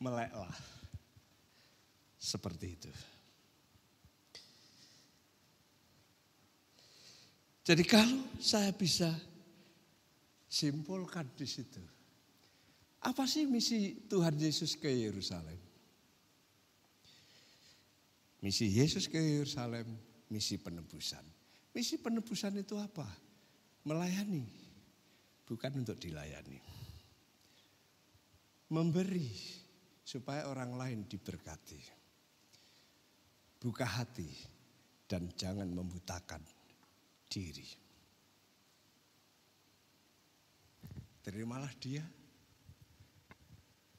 Meleklah. Seperti itu. Jadi kalau saya bisa simpulkan di situ. Apa sih misi Tuhan Yesus ke Yerusalem? Misi Yesus ke Yerusalem, misi penebusan. Misi penebusan itu apa? Melayani, bukan untuk dilayani. Memberi, supaya orang lain diberkati. Buka hati, dan jangan membutakan diri. Terimalah dia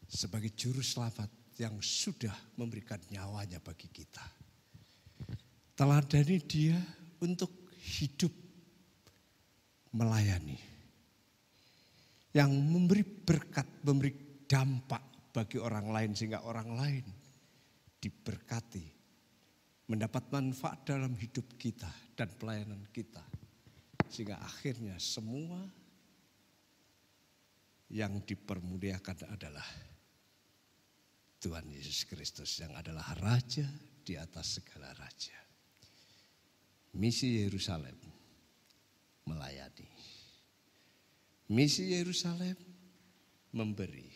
sebagai juru selamat yang sudah memberikan nyawanya bagi kita. Teladani dia untuk hidup melayani. Yang memberi berkat, memberi dampak bagi orang lain sehingga orang lain diberkati. Mendapat manfaat dalam hidup kita dan pelayanan kita. Sehingga akhirnya semua yang dipermuliakan adalah Tuhan Yesus Kristus yang adalah Raja di atas segala Raja. Misi Yerusalem, melayani. Misi Yerusalem, memberi.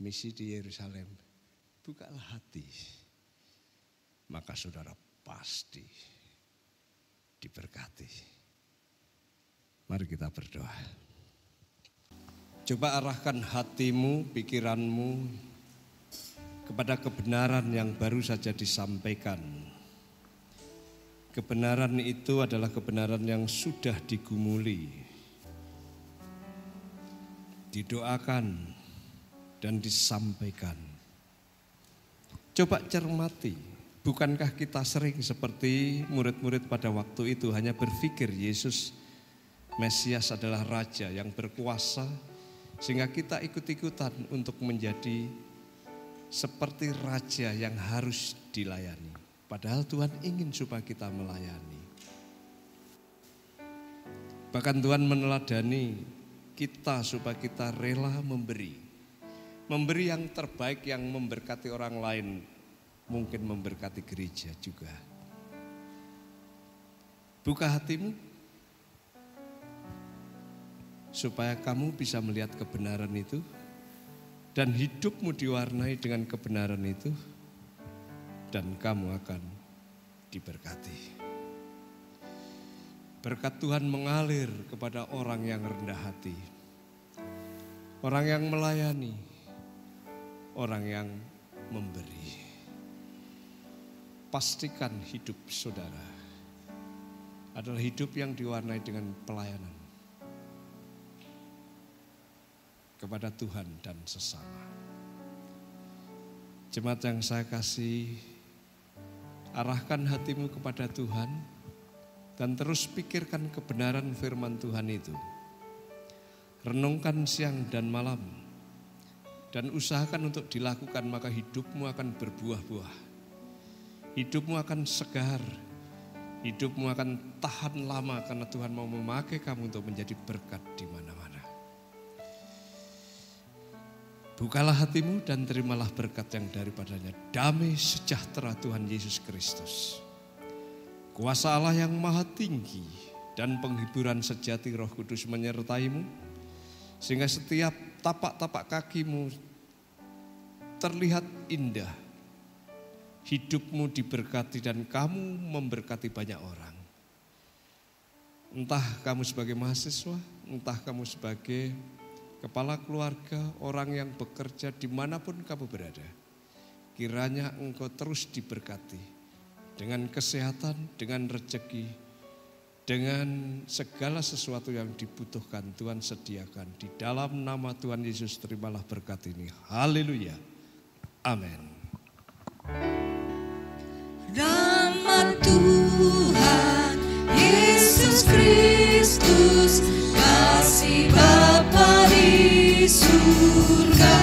Misi di Yerusalem, bukalah hati. Maka saudara pasti diberkati. Mari kita berdoa. Coba arahkan hatimu, pikiranmu kepada kebenaran yang baru saja disampaikan. Kebenaran itu adalah kebenaran yang sudah digumuli, didoakan, dan disampaikan. Coba cermati, bukankah kita sering seperti murid-murid pada waktu itu hanya berpikir Yesus Mesias adalah Raja yang berkuasa, sehingga kita ikut-ikutan untuk menjadi seperti Raja yang harus dilayani. Padahal Tuhan ingin supaya kita melayani. Bahkan Tuhan meneladani kita supaya kita rela memberi. Memberi yang terbaik yang memberkati orang lain, mungkin memberkati gereja juga. Buka hatimu supaya kamu bisa melihat kebenaran itu dan hidupmu diwarnai dengan kebenaran itu, dan kamu akan diberkati. Berkat Tuhan mengalir kepada orang yang rendah hati, orang yang melayani, orang yang memberi. Pastikan hidup saudara adalah hidup yang diwarnai dengan pelayanan kepada Tuhan dan sesama. Jemaat yang saya kasih, arahkan hatimu kepada Tuhan dan terus pikirkan kebenaran firman Tuhan itu. Renungkan siang dan malam dan usahakan untuk dilakukan, maka hidupmu akan berbuah-buah. Hidupmu akan segar, hidupmu akan tahan lama karena Tuhan mau memakai kamu untuk menjadi berkat di mana-mana. Bukalah hatimu dan terimalah berkat yang daripadanya. Damai sejahtera Tuhan Yesus Kristus, kuasa Allah yang maha tinggi, dan penghiburan sejati Roh Kudus menyertaimu, sehingga setiap tapak-tapak kakimu terlihat indah. Hidupmu diberkati dan kamu memberkati banyak orang. Entah kamu sebagai mahasiswa, entah kamu sebagai kepala keluarga, orang yang bekerja dimanapun kamu berada. Kiranya engkau terus diberkati dengan kesehatan, dengan rezeki, dengan segala sesuatu yang dibutuhkan Tuhan sediakan. Di dalam nama Tuhan Yesus terimalah berkat ini. Haleluya. Amin. Nama Tuhan Yesus Kristus, kasih Bapa di surga.